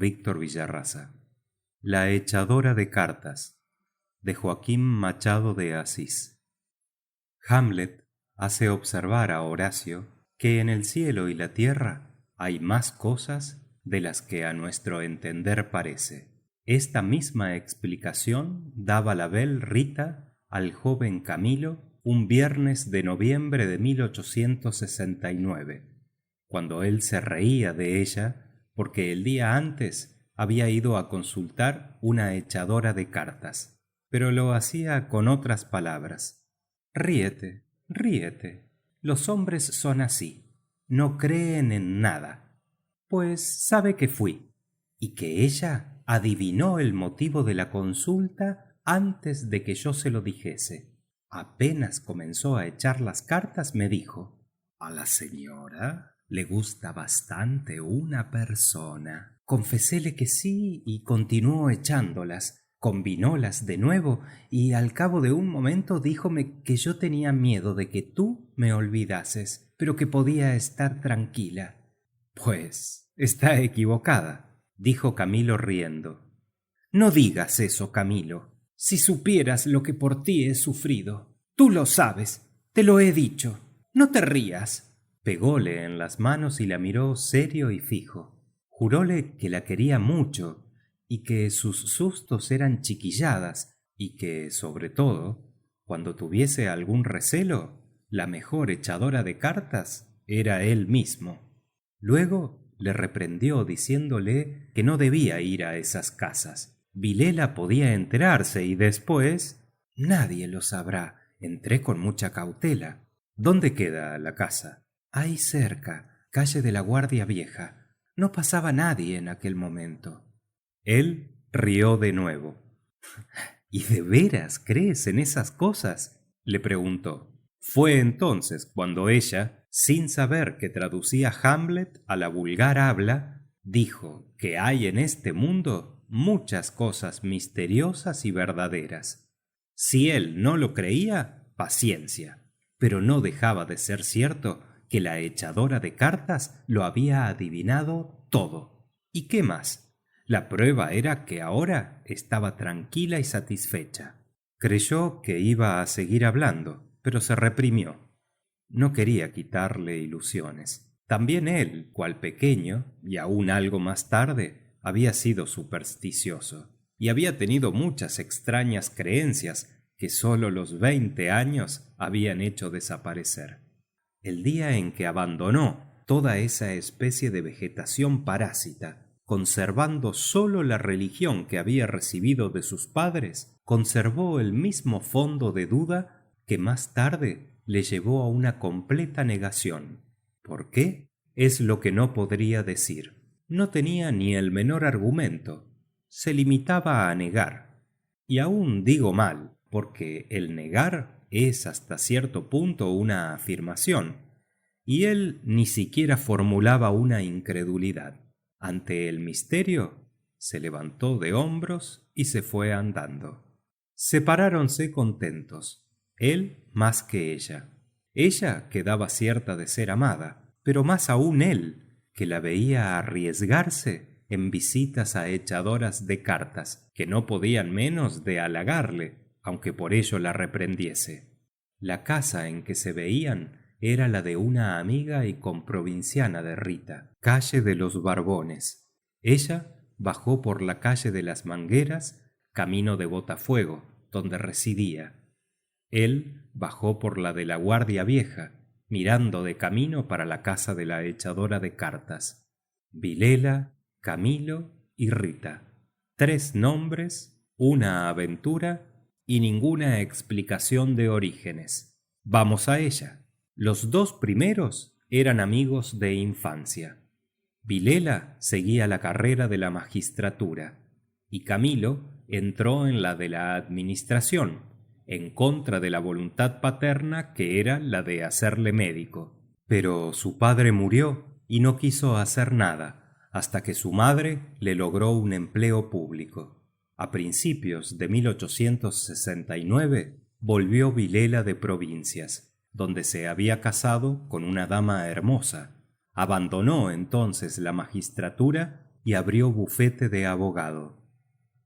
Víctor Villarraza. La echadora de cartas, de Joaquín Machado de Asís. Hamlet hace observar a Horacio que en el cielo y la tierra hay más cosas de las que a nuestro entender parece. Esta misma explicación daba la bel Rita al joven Camilo un viernes de noviembre de 1869, cuando él se reía de ella porque el día antes había ido a consultar una echadora de cartas, pero lo hacía con otras palabras. Ríete, ríete. Los hombres son así, no creen en nada. Pues sabe que fui, y que ella adivinó el motivo de la consulta antes de que yo se lo dijese. Apenas comenzó a echar las cartas, me dijo: a la señora le gusta bastante una persona. Confeséle que sí y continuó echándolas. Combinólas de nuevo y al cabo de un momento díjome que yo tenía miedo de que tú me olvidases, pero que podía estar tranquila. Pues está equivocada, dijo Camilo riendo. No digas eso, Camilo. Si supieras lo que por ti he sufrido. Tú lo sabes, te lo he dicho. No te rías. Pególe en las manos y la miró serio y fijo. Juróle que la quería mucho y que sus sustos eran chiquilladas y que, sobre todo, cuando tuviese algún recelo, la mejor echadora de cartas era él mismo. Luego le reprendió diciéndole que no debía ir a esas casas. Vilela podía enterarse y después... Nadie lo sabrá. Entré con mucha cautela. ¿Dónde queda la casa? Ahí cerca, calle de la Guardia Vieja. No pasaba nadie en aquel momento. Él rió de nuevo. ¿Y de veras crees en esas cosas?, le preguntó. Fue entonces cuando ella, sin saber que traducía Hamlet a la vulgar habla, dijo que hay en este mundo muchas cosas misteriosas y verdaderas. Si él no lo creía, paciencia, pero no dejaba de ser cierto que la echadora de cartas lo había adivinado todo. ¿Y qué más? La prueba era que ahora estaba tranquila y satisfecha. Creyó que iba a seguir hablando, pero se reprimió. No quería quitarle ilusiones. También él, cual pequeño, y aún algo más tarde, había sido supersticioso, y había tenido muchas extrañas creencias que sólo los 20 años habían hecho desaparecer. El día en que abandonó toda esa especie de vegetación parásita, conservando sólo la religión que había recibido de sus padres, conservó el mismo fondo de duda que más tarde le llevó a una completa negación. ¿Por qué? Es lo que no podría decir. No tenía ni el menor argumento. Se limitaba a negar. Y aún digo mal, porque el negar es hasta cierto punto una afirmación, y él ni siquiera formulaba una incredulidad. Ante el misterio, se levantó de hombros y se fue andando. Separáronse contentos, él más que ella. Ella quedaba cierta de ser amada, pero más aún él, que la veía arriesgarse en visitas a echadoras de cartas, que no podían menos de halagarle, aunque por ello la reprendiese. La casa en que se veían era la de una amiga y comprovinciana de Rita, calle de los Barbones. Ella bajó por la calle de las Mangueras, camino de Botafuego, donde residía. Él bajó por la de la Guardia Vieja, mirando de camino para la casa de la echadora de cartas. Vilela, Camilo y Rita. 3 nombres, una aventura y ninguna explicación de orígenes. Vamos a ella. Los 2 primeros eran amigos de infancia. Vilela seguía la carrera de la magistratura y Camilo entró en la de la administración, en contra de la voluntad paterna, que era la de hacerle médico. Pero su padre murió y no quiso hacer nada hasta que su madre le logró un empleo público. A principios de 1869 volvió Vilela de Provincias, donde se había casado con una dama hermosa. Abandonó entonces la magistratura y abrió bufete de abogado.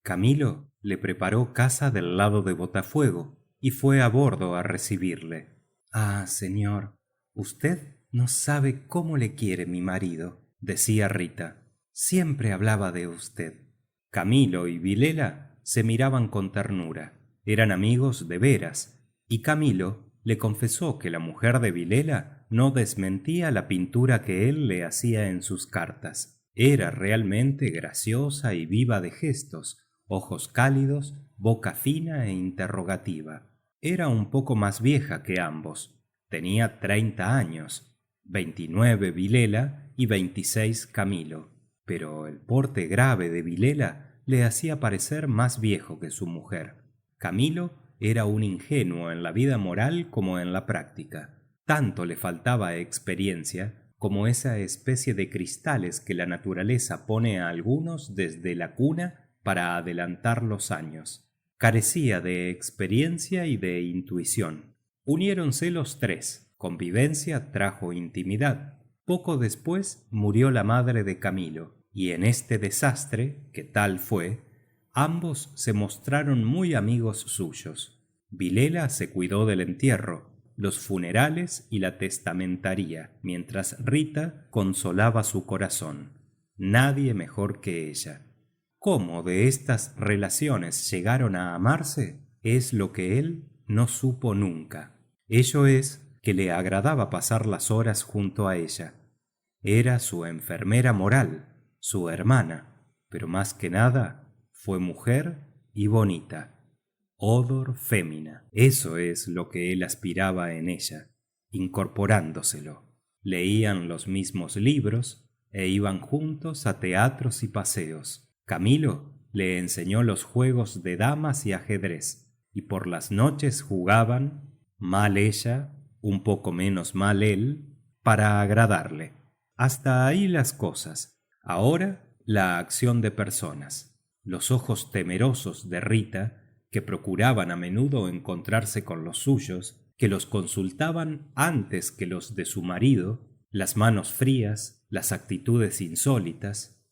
Camilo le preparó casa del lado de Botafuego y fue a bordo a recibirle. Ah, señor, usted no sabe cómo le quiere mi marido, decía Rita. Siempre hablaba de usted. Camilo y Vilela se miraban con ternura. Eran amigos de veras, y Camilo le confesó que la mujer de Vilela no desmentía la pintura que él le hacía en sus cartas. Era realmente graciosa y viva de gestos, ojos cálidos, boca fina e interrogativa. Era un poco más vieja que ambos. Tenía 30 años, 29 Vilela y 26 Camilo. Pero el porte grave de Vilela le hacía parecer más viejo que su mujer. Camilo era un ingenuo en la vida moral como en la práctica. Tanto le faltaba experiencia como esa especie de cristales que la naturaleza pone a algunos desde la cuna para adelantar los años. Carecía de experiencia y de intuición. Uniéronse los tres. Convivencia trajo intimidad. Poco después murió la madre de Camilo, y en este desastre, que tal fue, ambos se mostraron muy amigos suyos. Vilela se cuidó del entierro, los funerales y la testamentaría, mientras Rita consolaba su corazón. Nadie mejor que ella. Cómo de estas relaciones llegaron a amarse es lo que él no supo nunca. Ello es que le agradaba pasar las horas junto a ella. Era su enfermera moral, su hermana, pero más que nada fue mujer y bonita. Odor fémina. Eso es lo que él aspiraba en ella, incorporándoselo. Leían los mismos libros e iban juntos a teatros y paseos. Camilo le enseñó los juegos de damas y ajedrez, y por las noches jugaban, mal ella, un poco menos mal él, para agradarle. Hasta ahí las cosas. Ahora la acción de personas. Los ojos temerosos de Rita, que procuraban a menudo encontrarse con los suyos, que los consultaban antes que los de su marido, las manos frías, las actitudes insólitas.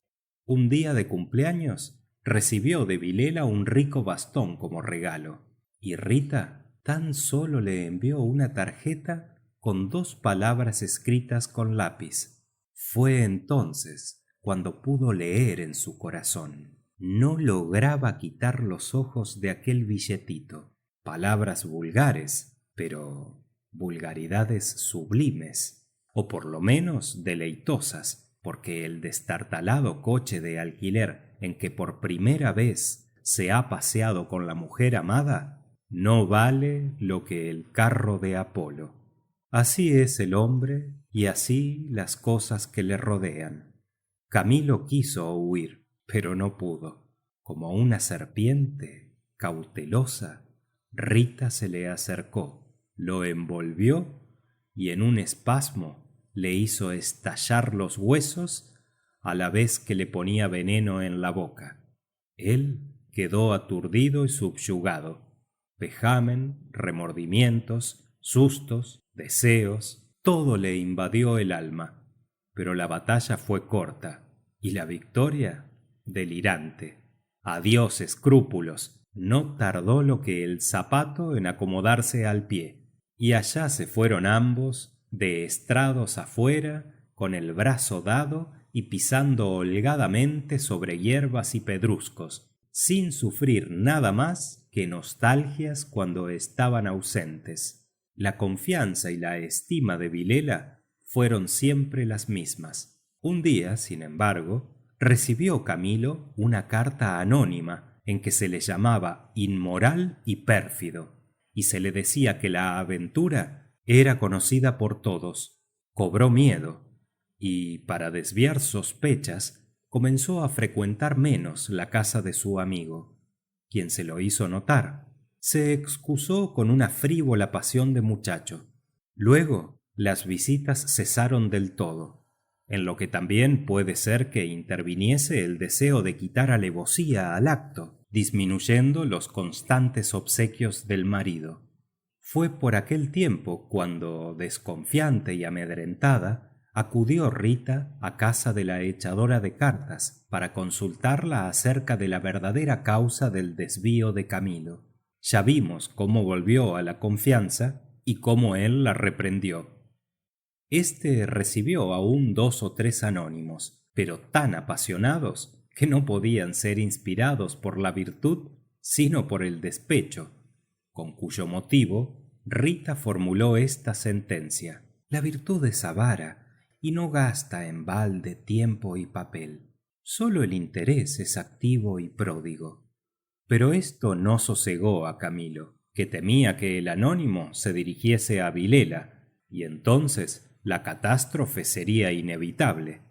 Un día de cumpleaños recibió de Vilela un rico bastón como regalo, y Rita tan solo le envió una tarjeta con 2 palabras escritas con lápiz. Fue entonces cuando pudo leer en su corazón. No lograba quitar los ojos de aquel billetito. Palabras vulgares, pero vulgaridades sublimes, o por lo menos deleitosas, porque el destartalado coche de alquiler en que por primera vez se ha paseado con la mujer amada no vale lo que el carro de Apolo. Así es el hombre y así las cosas que le rodean. Camilo quiso huir, pero no pudo. Como una serpiente cautelosa, Rita se le acercó, lo envolvió y en un espasmo le hizo estallar los huesos a la vez que le ponía veneno en la boca. Él quedó aturdido y subyugado. Vejamen, remordimientos, sustos, deseos, todo le invadió el alma. Pero la batalla fue corta y la victoria delirante. Adiós escrúpulos. No tardó lo que el zapato en acomodarse al pie, y allá se fueron ambos, de estrados afuera, con el brazo dado y pisando holgadamente sobre hierbas y pedruscos, sin sufrir nada más que nostalgias cuando estaban ausentes. La confianza y la estima de Vilela fueron siempre las mismas. Un día, sin embargo, recibió Camilo una carta anónima en que se le llamaba inmoral y pérfido, y se le decía que la aventura era conocida por todos. Cobró miedo y, para desviar sospechas, comenzó a frecuentar menos la casa de su amigo, quien se lo hizo notar. Se excusó con una frívola pasión de muchacho. Luego las visitas cesaron del todo, en lo que también puede ser que interviniese el deseo de quitar alevosía al acto, disminuyendo los constantes obsequios del marido. Fue por aquel tiempo cuando, desconfiante y amedrentada, acudió Rita a casa de la echadora de cartas para consultarla acerca de la verdadera causa del desvío de Camilo. Ya vimos cómo volvió a la confianza y cómo él la reprendió. Este recibió aún 2 o 3 anónimos, pero tan apasionados que no podían ser inspirados por la virtud sino por el despecho, con cuyo motivo Rita formuló esta sentencia: la virtud es avara y no gasta en balde tiempo y papel. Solo el interés es activo y pródigo. Pero esto no sosegó a Camilo, que temía que el anónimo se dirigiese a Vilela, y entonces la catástrofe sería inevitable.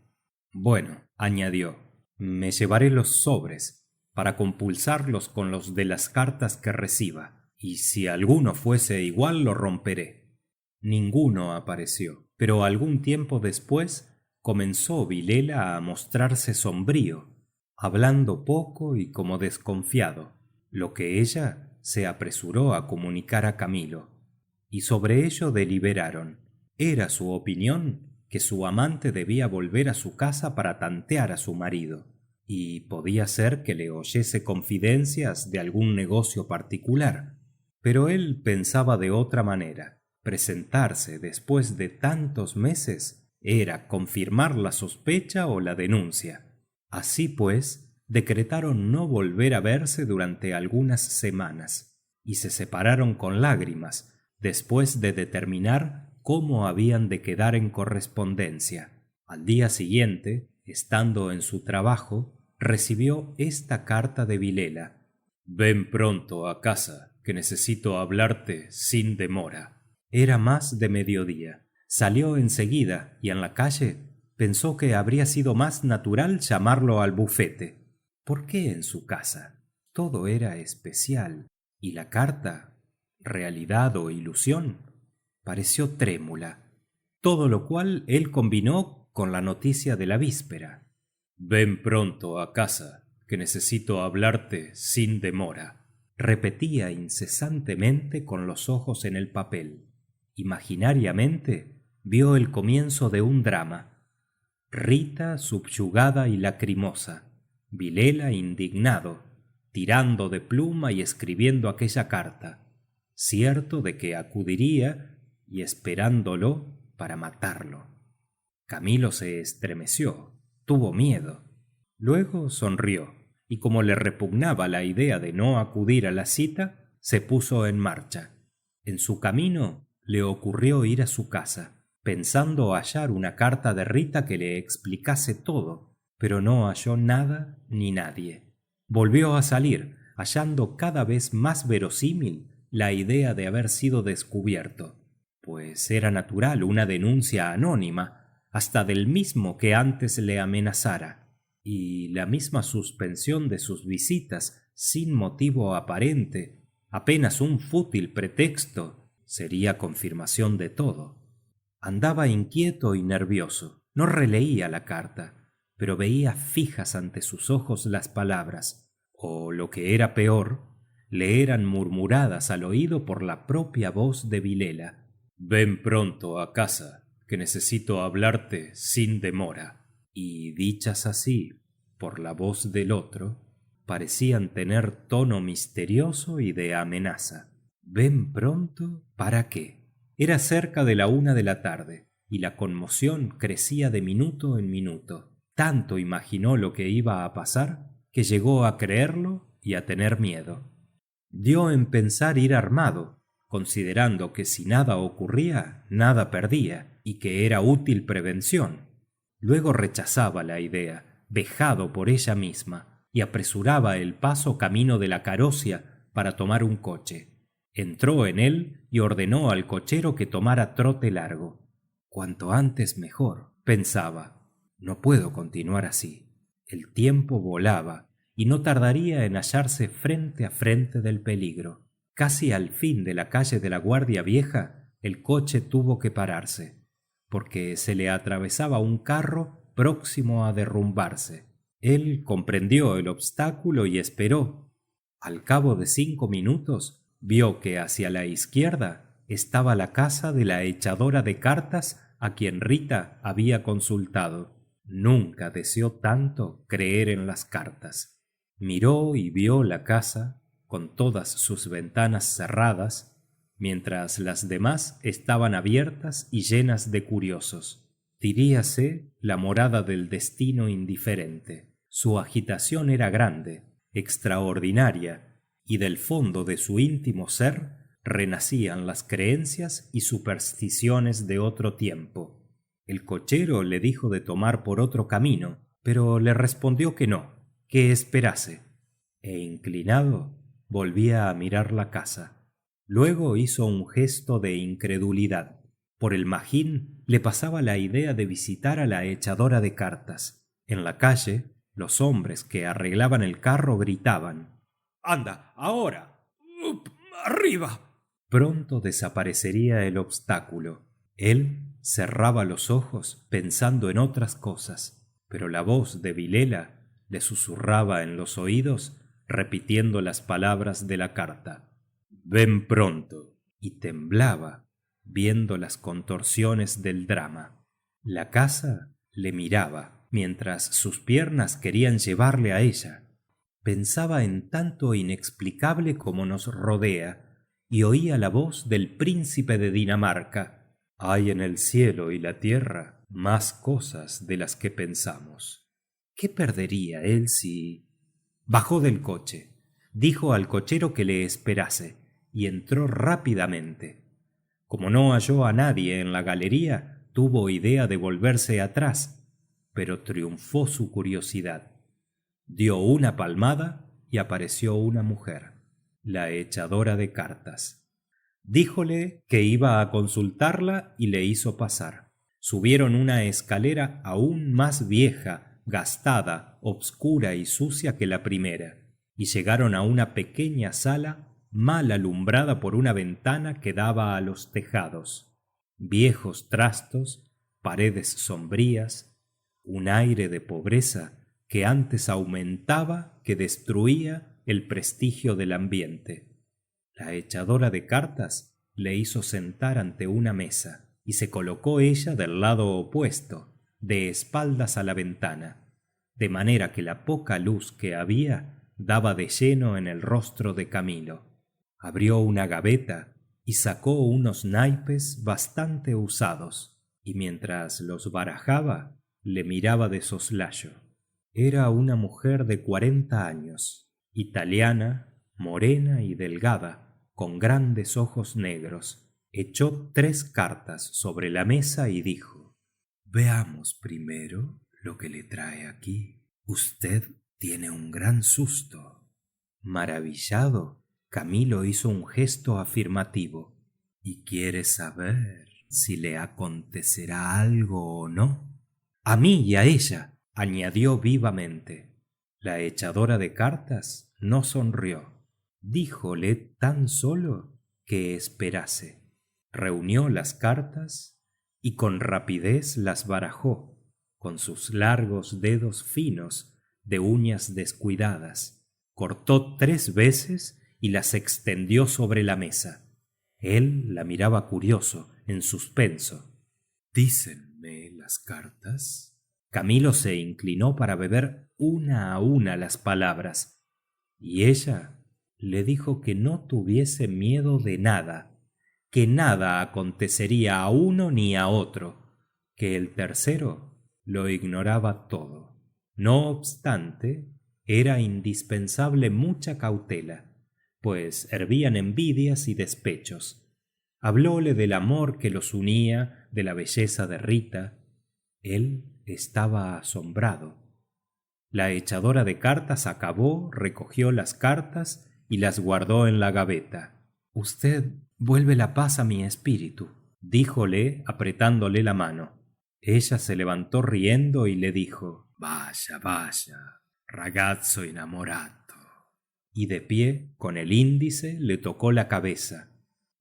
Bueno, añadió, me llevaré los sobres para compulsarlos con los de las cartas que reciba, y si alguno fuese igual lo romperé. Ninguno apareció, pero algún tiempo después comenzó Vilela a mostrarse sombrío, hablando poco y como desconfiado, lo que ella se apresuró a comunicar a Camilo, y sobre ello deliberaron. Era su opinión que su amante debía volver a su casa para tantear a su marido, y podía ser que le oyese confidencias de algún negocio particular, pero él pensaba de otra manera. Presentarse después de tantos meses era confirmar la sospecha o la denuncia. Así pues, decretaron no volver a verse durante algunas semanas, y se separaron con lágrimas, después de determinar cómo habían de quedar en correspondencia. Al día siguiente, estando en su trabajo, recibió esta carta de Vilela: ven pronto a casa, que necesito hablarte sin demora. Era más de mediodía. Salió enseguida y en la calle pensó que habría sido más natural llamarlo al bufete. ¿Por qué en su casa? Todo era especial, y la carta, realidad o ilusión, pareció trémula, todo lo cual él combinó con la noticia de la víspera. Ven pronto a casa, que necesito hablarte sin demora. Repetía incesantemente con los ojos en el papel. Imaginariamente vio el comienzo de un drama: Rita subyugada y lacrimosa, Vilela indignado, tirando de pluma y escribiendo aquella carta, cierto de que acudiría y esperándolo para matarlo. Camilo se estremeció, tuvo miedo. Luego sonrió, y como le repugnaba la idea de no acudir a la cita, se puso en marcha. En su camino le ocurrió ir a su casa, pensando hallar una carta de Rita que le explicase todo, pero no halló nada ni nadie. Volvió a salir, hallando cada vez más verosímil la idea de haber sido descubierto, pues era natural una denuncia anónima, hasta del mismo que antes le amenazara, y la misma suspensión de sus visitas sin motivo aparente, apenas un fútil pretexto, sería confirmación de todo. Andaba inquieto y nervioso. No releía la carta, pero veía fijas ante sus ojos las palabras, o lo que era peor, le eran murmuradas al oído por la propia voz de Vilela. Ven pronto a casa, que necesito hablarte sin demora. Y dichas así, por la voz del otro, parecían tener tono misterioso y de amenaza. ¿Ven pronto? ¿Para qué? Era cerca de la 1 de la tarde, y la conmoción crecía de minuto en minuto. Tanto imaginó lo que iba a pasar, que llegó a creerlo y a tener miedo. Dio en pensar ir armado, considerando que si nada ocurría, nada perdía, y que era útil prevención. Luego rechazaba la idea, vejado por ella misma, y apresuraba el paso camino de la Carocia para tomar un coche. Entró en él y ordenó al cochero que tomara trote largo. Cuanto antes mejor, pensaba. No puedo continuar así. El tiempo volaba y no tardaría en hallarse frente a frente del peligro. Casi al fin de la calle de la Guardia Vieja, el coche tuvo que pararse, porque se le atravesaba un carro próximo a derrumbarse. Él comprendió el obstáculo y esperó. Al cabo de 5 minutos, vio que hacia la izquierda estaba la casa de la echadora de cartas a quien Rita había consultado. Nunca deseó tanto creer en las cartas. Miró y vio la casa con todas sus ventanas cerradas, mientras las demás estaban abiertas y llenas de curiosos. Diríase la morada del destino indiferente. Su agitación era grande, extraordinaria, y del fondo de su íntimo ser renacían las creencias y supersticiones de otro tiempo. El cochero le dijo de tomar por otro camino, pero le respondió que no, que esperase, e inclinado volvía a mirar la casa. Luego hizo un gesto de incredulidad. Por el magín le pasaba la idea de visitar a la echadora de cartas. En la calle, los hombres que arreglaban el carro gritaban: ¡Anda, ahora! ¡Arriba! Pronto desaparecería el obstáculo. Él cerraba los ojos pensando en otras cosas, pero la voz de Vilela le susurraba en los oídos, repitiendo las palabras de la carta: ven pronto. Y temblaba viendo las contorsiones del drama. La casa le miraba mientras sus piernas querían llevarle a ella. Pensaba en tanto inexplicable como nos rodea y oía la voz del príncipe de Dinamarca: hay en el cielo y la tierra más cosas de las que pensamos. ¿Qué perdería él si...? Bajó del coche, dijo al cochero que le esperase y entró rápidamente. Como no halló a nadie en la galería, tuvo idea de volverse atrás, pero triunfó su curiosidad. Dio una palmada y apareció una mujer, la echadora de cartas. Díjole que iba a consultarla y le hizo pasar. Subieron una escalera aún más vieja, gastada, obscura y sucia que la primera, y llegaron a una pequeña sala mal alumbrada por una ventana que daba a los tejados. Viejos trastos, paredes sombrías, un aire de pobreza que antes aumentaba que destruía el prestigio del ambiente. La echadora de cartas le hizo sentar ante una mesa y se colocó ella del lado opuesto, de espaldas a la ventana, de manera que la poca luz que había daba de lleno en el rostro de Camilo. Abrió una gaveta y sacó unos naipes bastante usados, y mientras los barajaba le miraba de soslayo. Era una mujer de 40 años, italiana, morena y delgada, con grandes ojos negros. Echó 3 cartas sobre la mesa y dijo: veamos primero lo que le trae aquí. Usted tiene un gran susto. Maravillado, Camilo hizo un gesto afirmativo. ¿Y quiere saber si le acontecerá algo o no? A mí y a ella, añadió vivamente. La echadora de cartas no sonrió. Díjole tan solo que esperase. Reunió las cartas y con rapidez las barajó, con sus largos dedos finos de uñas descuidadas. Cortó 3 veces y las extendió sobre la mesa. Él la miraba curioso, en suspenso. ¿Dícenme las cartas? Camilo se inclinó para beber una a una las palabras, y ella le dijo que no tuviese miedo de nada, que nada acontecería a uno ni a otro, que el tercero lo ignoraba todo. No obstante, era indispensable mucha cautela, pues hervían envidias y despechos. Hablóle del amor que los unía, de la belleza de Rita. Él estaba asombrado. La echadora de cartas acabó, recogió las cartas y las guardó en la gaveta. Usted vuelve la paz a mi espíritu, díjole apretándole la mano. Ella se levantó riendo y le dijo: vaya, vaya, ragazzo innamorato. Y de pie, con el índice, le tocó la cabeza,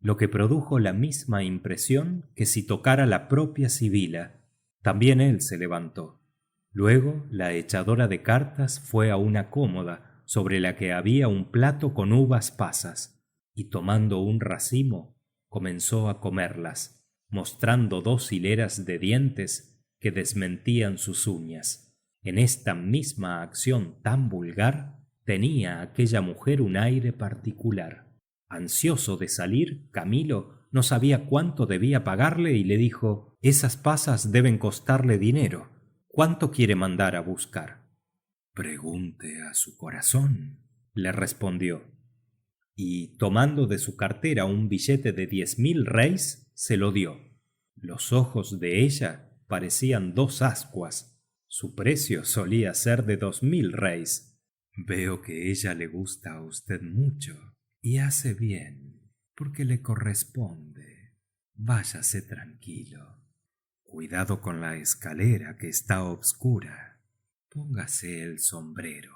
lo que produjo la misma impresión que si tocara la propia Sibila. También él se levantó. Luego la echadora de cartas fue a una cómoda sobre la que había un plato con uvas pasas, y tomando un racimo comenzó a comerlas, mostrando 2 hileras de dientes que desmentían sus uñas. En esta misma acción tan vulgar tenía aquella mujer un aire particular. Ansioso de salir, Camilo no sabía cuánto debía pagarle y le dijo: esas pasas deben costarle dinero. ¿Cuánto quiere mandar a buscar? Pregunte a su corazón, le respondió. Y tomando de su cartera un billete de 10.000 reis, se lo dio. Los ojos de ella parecían 2 ascuas. Su precio solía ser de 2.000 reis. Veo que ella le gusta a usted mucho, y hace bien, porque le corresponde. Váyase tranquilo. Cuidado con la escalera, que está obscura. Póngase el sombrero.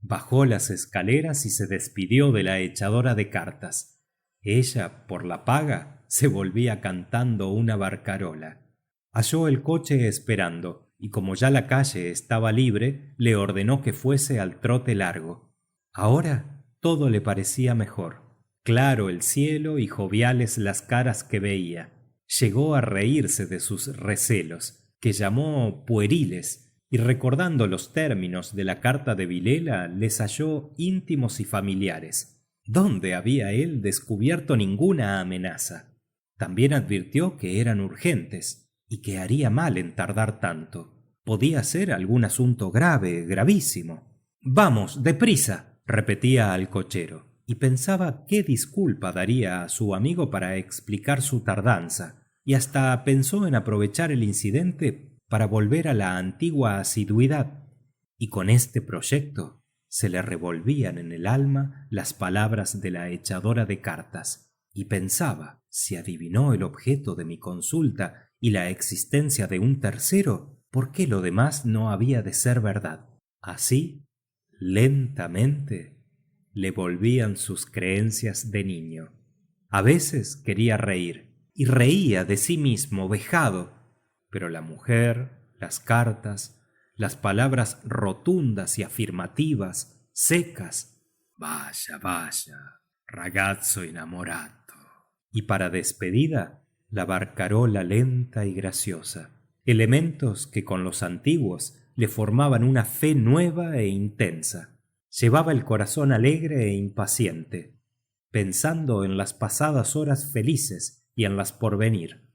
Bajó las escaleras y se despidió de la echadora de cartas. Ella, por la paga, se volvía cantando una barcarola. Halló el coche esperando, y como ya la calle estaba libre, le ordenó que fuese al trote largo. Ahora todo le parecía mejor. Claro el cielo y joviales las caras que veía. Llegó a reírse de sus recelos, que llamó pueriles, y recordando los términos de la carta de Vilela, les halló íntimos y familiares. ¿Dónde había él descubierto ninguna amenaza? También advirtió que eran urgentes, y que haría mal en tardar tanto. Podía ser algún asunto grave, gravísimo. Vamos, deprisa, repetía al cochero, y pensaba qué disculpa daría a su amigo para explicar su tardanza, y hasta pensó en aprovechar el incidente para volver a la antigua asiduidad. Y con este proyecto se le revolvían en el alma las palabras de la echadora de cartas, y pensaba: si adivinó el objeto de mi consulta y la existencia de un tercero, ¿por qué lo demás no había de ser verdad? Así, lentamente, le volvían sus creencias de niño. A veces quería reír, y reía de sí mismo, vejado, pero la mujer, las cartas, las palabras rotundas y afirmativas, secas: vaya, vaya, ragazzo innamorato. Y para despedida, la barcarola lenta y graciosa, elementos que con los antiguos le formaban una fe nueva e intensa. Llevaba el corazón alegre e impaciente, pensando en las pasadas horas felices y en las por venir.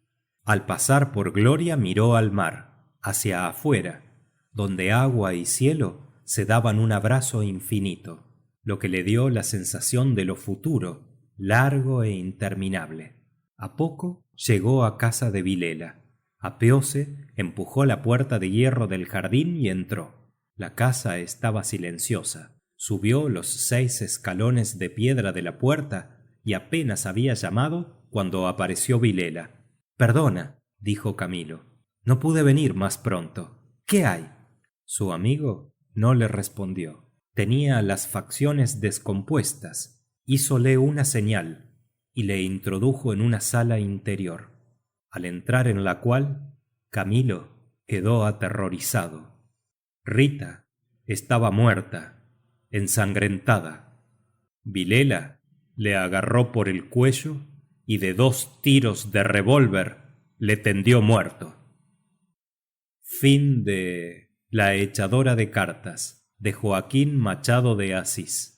Al pasar por Gloria miró al mar, hacia afuera, donde agua y cielo se daban un abrazo infinito, lo que le dio la sensación de lo futuro, largo e interminable. A poco llegó a casa de Vilela. Apeóse, empujó la puerta de hierro del jardín y entró. La casa estaba silenciosa. Subió los 6 escalones de piedra de la puerta y apenas había llamado cuando apareció Vilela. Perdona, dijo Camilo, no pude venir más pronto. ¿Qué hay? Su amigo no le respondió. Tenía las facciones descompuestas. Hízole una señal y le introdujo en una sala interior, al entrar en la cual Camilo quedó aterrorizado. Rita estaba muerta, ensangrentada. Vilela le agarró por el cuello y de 2 tiros de revólver le tendió muerto. Fin de La echadora de cartas, de Joaquín Machado de Asís.